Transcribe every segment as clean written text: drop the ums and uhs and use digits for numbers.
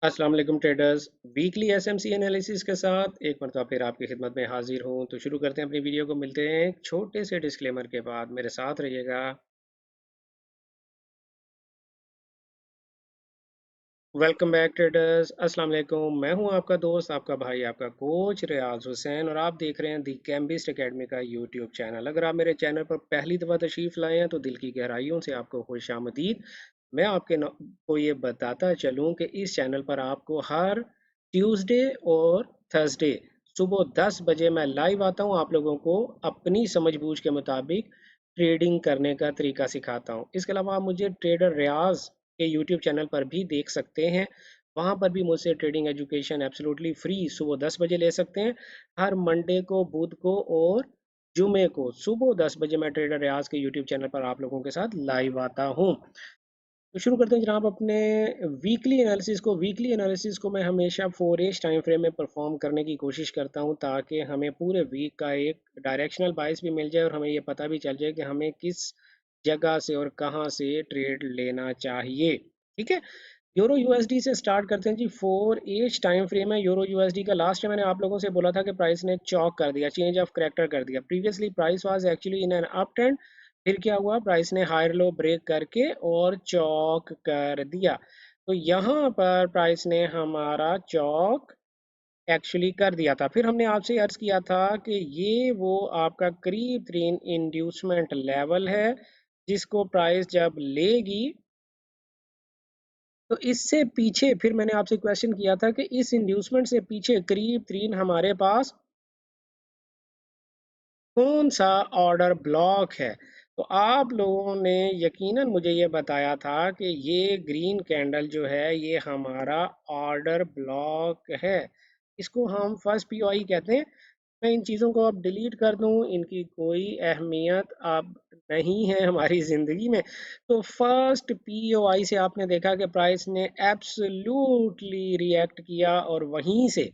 अस्सलाम वालेकुम traders. Weekly SMC analysis के साथ एक मरतबा फिर आपकी खिदमत में हाजिर हूँ। तो शुरू करते हैं अपनी वीडियो को। मिलते हैं एक छोटे से डिस्क्लेमर के बाद। मेरे साथ रहिएगा। Welcome back traders. अस्सलाम वालेकुम। मैं हूं आपका दोस्त, आपका भाई, आपका कोच रियाज हुसैन, और आप देख रहे हैं दी कैम्बिस्ट एकेडमी का यूट्यूब चैनल। अगर आप मेरे चैनल पर पहली दफ़ा तशरीफ़ लाए हैं तो दिल की गहराइयों से आपको खुश आमदीद। मैं को ये बताता चलूं कि इस चैनल पर आपको हर ट्यूसडे और थर्सडे सुबह 10 बजे मैं लाइव आता हूं। आप लोगों को अपनी समझ बूझ के मुताबिक ट्रेडिंग करने का तरीका सिखाता हूं। इसके अलावा आप मुझे ट्रेडर रियाज के यूट्यूब चैनल पर भी देख सकते हैं। वहाँ पर भी मुझसे ट्रेडिंग एजुकेशन एब्सोल्युटली फ्री सुबह 10 बजे ले सकते हैं। हर मंडे को, बुध को और जुमे को सुबह 10 बजे मैं ट्रेडर रियाज के यूट्यूब चैनल पर आप लोगों के साथ लाइव आता हूँ। तो शुरू करते हैं जनाब अपने वीकली एनालिसिस को मैं हमेशा 4 एज टाइम फ्रेम में परफॉर्म करने की कोशिश करता हूं, ताकि हमें पूरे वीक का एक डायरेक्शनल बाइस भी मिल जाए और हमें ये पता भी चल जाए कि हमें किस जगह से और कहां से ट्रेड लेना चाहिए। ठीक है। यूरो यूएसडी से स्टार्ट करते हैं जी। 4 एज टाइम फ्रेम है यूरो यूएसडी का। लास्ट टाइम मैंने आप लोगों से बोला था कि प्राइस ने चौक कर दिया, चेंज ऑफ करेक्टर कर दिया। Previously price was actually in an up trend. फिर क्या हुआ, प्राइस ने हायर लो ब्रेक करके और चौक कर दिया। तो यहाँ पर प्राइस ने हमारा चौक एक्चुअली कर दिया था। फिर हमने आपसे अर्ज किया था कि ये वो आपका करीब तरीन इंड्यूसमेंट लेवल है, जिसको प्राइस जब लेगी तो इससे पीछे, फिर मैंने आपसे क्वेश्चन किया था कि इस इंड्यूसमेंट से पीछे करीब तरीन हमारे पास कौन सा ऑर्डर ब्लॉक है। तो आप लोगों ने यकीनन मुझे ये बताया था कि ये ग्रीन कैंडल जो है ये हमारा ऑर्डर ब्लॉक है। इसको हम फर्स्ट पीओआई कहते हैं। मैं इन चीज़ों को अब डिलीट कर दूं, इनकी कोई अहमियत अब नहीं है हमारी ज़िंदगी में। तो फर्स्ट पीओआई से आपने देखा कि प्राइस ने एब्सोल्यूटली रिएक्ट किया, और वहीं से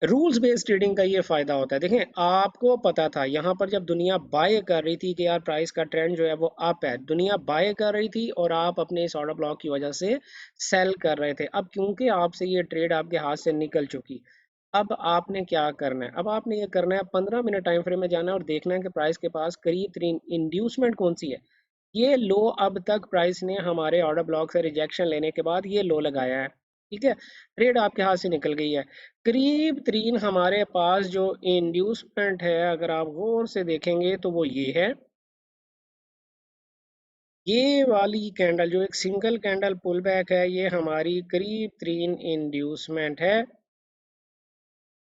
रूल्स बेस्ड ट्रेडिंग का ये फायदा होता है। देखें, आपको पता था यहाँ पर जब दुनिया बाय कर रही थी कि यार प्राइस का ट्रेंड जो है वो अप है, दुनिया बाय कर रही थी और आप अपने इस ऑर्डर ब्लॉक की वजह से सेल कर रहे थे। अब क्योंकि आपसे ये ट्रेड आपके हाथ से निकल चुकी, अब आपने क्या करना है, अब आपने ये करना है 15 मिनट टाइम फ्रेम में जाना है और देखना है कि प्राइस के पास करीब तरीन इंड्यूसमेंट कौन सी है। ये लो अब तक प्राइस ने हमारे ऑर्डर ब्लॉक से रिजेक्शन लेने के बाद ये लो लगाया है। ठीक है। ट्रेड आपके हाथ से निकल गई है। करीब तरीन हमारे पास जो इंड्यूसमेंट है, अगर आप गौर से देखेंगे तो वो ये है। ये वाली कैंडल जो एक सिंगल कैंडल पुल बैक है, ये हमारी करीब तरीन इंड्यूसमेंट है।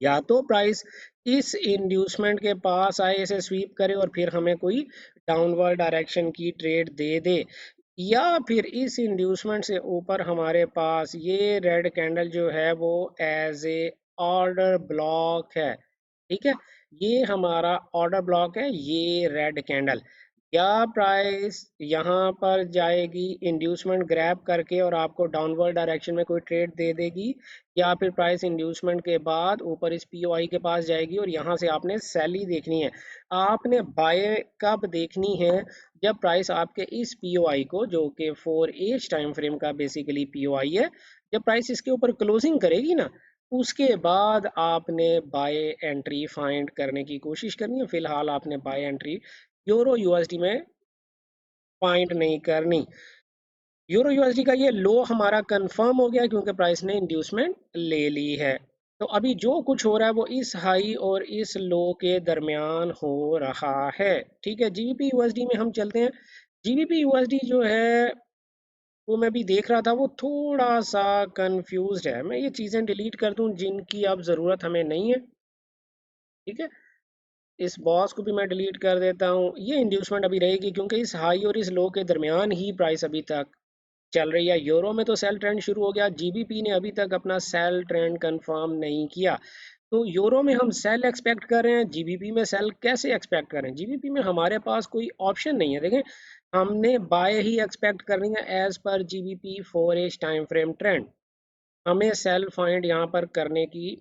या तो प्राइस इस इंड्यूसमेंट के पास आए, इसे स्वीप करे और फिर हमें कोई डाउनवर्ड डायरेक्शन की ट्रेड दे दे, या फिर इस इंड्यूसमेंट से ऊपर हमारे पास ये रेड कैंडल जो है वो एज ए ऑर्डर ब्लॉक है। ठीक है। ये हमारा ऑर्डर ब्लॉक है, ये रेड कैंडल। क्या प्राइस यहाँ पर जाएगी इंड्यूसमेंट ग्रैब करके और आपको डाउनवर्ड डायरेक्शन में कोई ट्रेड दे देगी, या फिर प्राइस इंड्यूसमेंट के बाद ऊपर इस पीओआई के पास जाएगी और यहाँ से आपने सेल ही देखनी है। आपने बाय कब देखनी है, जब प्राइस आपके इस पीओआई को, जो कि 4 एज टाइम फ्रेम का बेसिकली पीओआई है, जब प्राइस इसके ऊपर क्लोजिंग करेगी ना, उसके बाद आपने बाय एंट्री फाइंड करने की कोशिश करनी है। फिलहाल आपने बाय एंट्री यूरो यूएसडी में फाइंड नहीं करनी। यूरो यूएसडी का ये लो हमारा कंफर्म हो गया क्योंकि प्राइस ने इंड्यूसमेंट ले ली है। तो अभी जो कुछ हो रहा है वो इस हाई और इस लो के दरमियान हो रहा है। ठीक है। जीबीपी यूएसडी में हम चलते हैं। जीबीपी यूएसडी जो है वो मैं भी देख रहा था, वो थोड़ा सा कंफ्यूज्ड है। मैं ये चीज़ें डिलीट कर दूं जिनकी अब ज़रूरत हमें नहीं है। ठीक है। इस बॉस को भी मैं डिलीट कर देता हूँ। ये इंड्यूसमेंट अभी रहेगी क्योंकि इस हाई और इस लो के दरमियान ही प्राइस अभी तक चल रही है। यूरो में तो सेल ट्रेंड शुरू हो गया, जीबीपी ने अभी तक अपना सेल ट्रेंड कंफर्म नहीं किया। तो यूरो में हम सेल एक्सपेक्ट कर रहे हैं, जीबीपी में सेल कैसे एक्सपेक्ट कर रहे हैं। जीबीपी में हमारे पास कोई ऑप्शन नहीं है। देखें, हमने बाय ही एक्सपेक्ट करनी है as per GBP 4 H time frame trend. हमें सेल फाइंड यहाँ पर करने की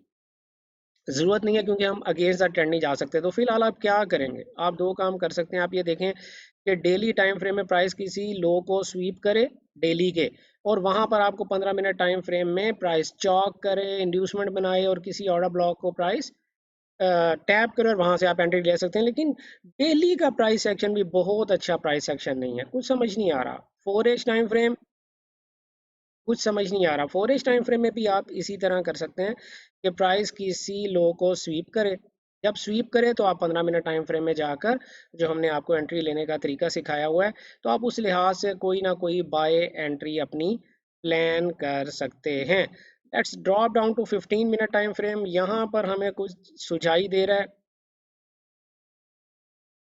ज़रूरत नहीं है क्योंकि हम अगेंस्ट द ट्रेंड नहीं जा सकते। तो फिलहाल आप क्या करेंगे, आप दो काम कर सकते हैं। आप ये देखें कि डेली टाइम फ्रेम में प्राइस किसी लो को स्वीप करे, डेली के, और वहां पर आपको 15 मिनट टाइम फ्रेम में प्राइस चॉक करे, इंड्यूसमेंट बनाए और किसी ऑर्डर ब्लॉक को प्राइस टैप करो और वहां से आप एंट्री ले सकते हैं। लेकिन डेली का प्राइस एक्शन भी बहुत अच्छा प्राइस एक्शन नहीं है, कुछ समझ नहीं आ रहा। 4H टाइम फ्रेम कुछ समझ नहीं आ रहा। 4H टाइम फ्रेम में भी आप इसी तरह कर सकते हैं कि प्राइस किसी लो को स्वीप करे। जब स्वीप करे तो आप 15 मिनट टाइम फ्रेम में जाकर जो हमने आपको एंट्री लेने का तरीका सिखाया हुआ है, तो आप उस लिहाज से कोई ना कोई बाय एंट्री अपनी प्लान कर सकते हैं। Let's drop down to 15 minute time frame. यहाँ पर हमें कुछ सुझाई दे रहा है,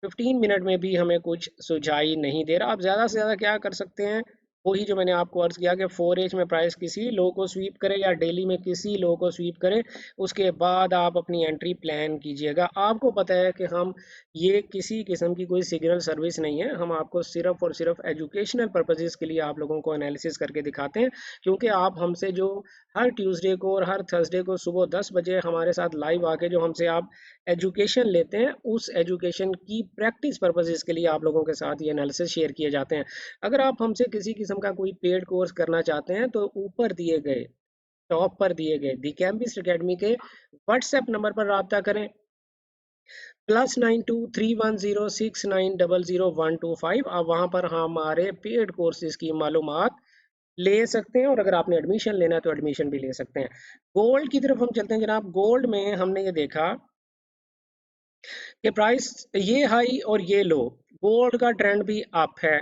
15 मिनट में भी हमें कुछ सुझाई नहीं दे रहा। आप ज़्यादा से ज़्यादा क्या कर सकते हैं, वही जो मैंने आपको अर्ज किया कि 4H में प्राइस किसी लो को स्वीप करे या डेली में किसी लो को स्वीप करे, उसके बाद आप अपनी एंट्री प्लान कीजिएगा। आपको पता है कि हम ये किसी किस्म की कोई सिग्नल सर्विस नहीं है, हम आपको सिर्फ और सिर्फ एजुकेशनल पर्पजेज़ के लिए आप लोगों को एनालिसिस करके दिखाते हैं। क्योंकि आप हमसे जो हर ट्यूसडे को और हर थर्सडे को सुबह 10 बजे हमारे साथ लाइव आके जो हमसे आप एजुकेशन लेते हैं, उस एजुकेशन की प्रैक्टिस पर्पसेस के लिए आप लोगों के साथ ये एनालिसिस शेयर किए जाते हैं। अगर आप हमसे किसी किस्म का कोई पेड कोर्स करना चाहते हैं तो ऊपर दिए गए, टॉप पर दिए गए दी कैम्बिस्ट अकेडमी के व्हाट्सएप नंबर पर रब्ता करें, +923106900125। आप वहाँ पर हमारे पेड कोर्सेज की मालूमात ले सकते हैं, और अगर आपने एडमिशन लेना है तो एडमिशन भी ले सकते हैं। गोल्ड की तरफ हम चलते हैं जनाब। गोल्ड में हमने ये देखा कि प्राइस ये हाई और ये लो, गोल्ड का ट्रेंड भी अप है,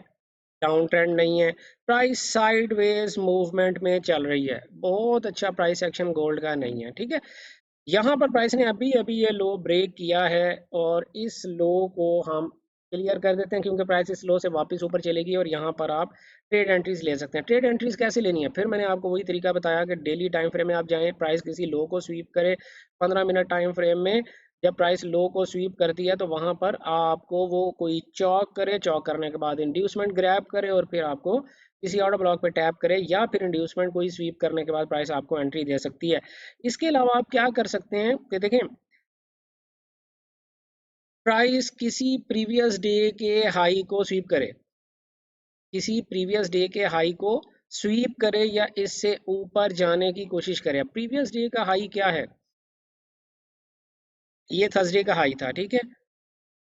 डाउन ट्रेंड नहीं है। प्राइस साइडवेज मूवमेंट में चल रही है, बहुत अच्छा प्राइस एक्शन गोल्ड का नहीं है, ठीक है। यहाँ पर प्राइस ने अभी अभी ये लो ब्रेक किया है और इस लो को हम क्लियर कर देते हैं, क्योंकि प्राइस इस लो से वापस ऊपर चलेगी और यहाँ पर आप ट्रेड एंट्रीज ले सकते हैं। ट्रेड एंट्रीज कैसे लेनी है, फिर मैंने आपको वही तरीका बताया कि डेली टाइम फ्रेम में आप जाएं, प्राइस किसी लो को स्वीप करे 15 मिनट टाइम फ्रेम में। जब प्राइस लो को स्वीप करती है तो वहां पर आपको वो कोई चॉक करे, चॉक करने के बाद इंड्यूसमेंट ग्रैब करे और फिर आपको किसी ऑर्डर ब्लॉक पे टैप करे, या फिर इंड्यूसमेंट कोई स्वीप करने के बाद प्राइस आपको एंट्री दे सकती है। इसके अलावा आप क्या कर सकते हैं कि देखें, प्राइस किसी प्रीवियस डे के हाई को स्वीप करे, किसी प्रीवियस डे के हाई को स्वीप करे या इससे ऊपर जाने की कोशिश करे। प्रीवियस डे का हाई क्या है, ये थर्सडे का हाई था, ठीक है।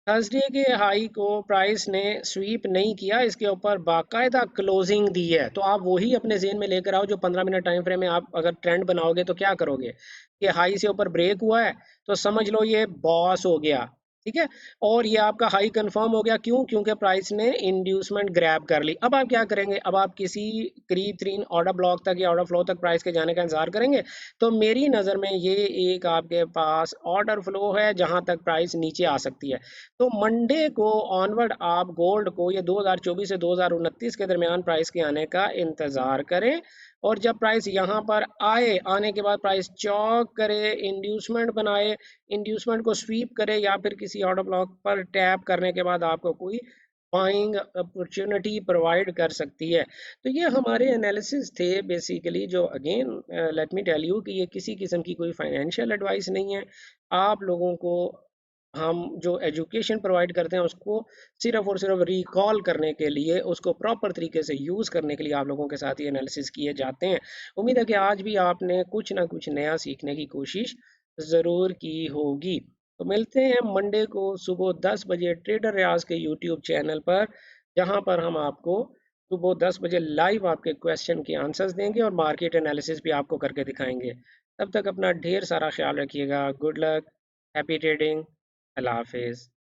थर्सडे के हाई को प्राइस ने स्वीप नहीं किया, इसके ऊपर बाकायदा क्लोजिंग दी है। तो आप वही अपने जेहन में लेकर आओ जो 15 मिनट टाइम फ्रेम में आप अगर ट्रेंड बनाओगे तो क्या करोगे कि हाई से ऊपर ब्रेक हुआ है तो समझ लो ये बॉस हो गया, ठीक है। और ये आपका हाई कंफर्म हो गया, क्यों, क्योंकि प्राइस ने इंड्यूसमेंट ग्रैब कर ली। अब आप क्या करेंगे, अब आप किसी करीब तरीन ऑर्डर ब्लॉक तक या ऑर्डर फ्लो तक प्राइस के जाने का इंतजार करेंगे। तो मेरी नज़र में ये एक आपके पास ऑर्डर फ्लो है जहां तक प्राइस नीचे आ सकती है। तो मंडे को ऑनवर्ड आप गोल्ड को ये 2024 से 2029 के दरमियान प्राइस के आने का इंतज़ार करें, और जब प्राइस यहाँ पर आए, आने के बाद प्राइस चौक करे, इंड्यूसमेंट बनाए, इंड्यूसमेंट को स्वीप करे या फिर किसी ऑर्डर ब्लॉक पर टैप करने के बाद आपको कोई बाइंग अपॉर्चुनिटी प्रोवाइड कर सकती है। तो ये हमारे एनालिसिस थे बेसिकली, जो again let me tell you कि ये किसी किस्म की कोई फाइनेंशियल एडवाइस नहीं है। आप लोगों को हम जो एजुकेशन प्रोवाइड करते हैं उसको सिर्फ और सिर्फ रिकॉल करने के लिए, उसको प्रॉपर तरीके से यूज़ करने के लिए आप लोगों के साथ ये एनालिसिस किए जाते हैं। उम्मीद है कि आज भी आपने कुछ ना कुछ नया सीखने की कोशिश ज़रूर की होगी। तो मिलते हैं मंडे को सुबह 10 बजे ट्रेडर रियाज के यूट्यूब चैनल पर, जहां पर हम आपको सुबह 10 बजे लाइव आपके क्वेश्चन के आंसर्स देंगे और मार्केट एनालिसिस भी आपको करके दिखाएंगे। तब तक अपना ढेर सारा ख्याल रखिएगा। गुड लक, हैप्पी ट्रेडिंग, अल्लाह हाफिज़।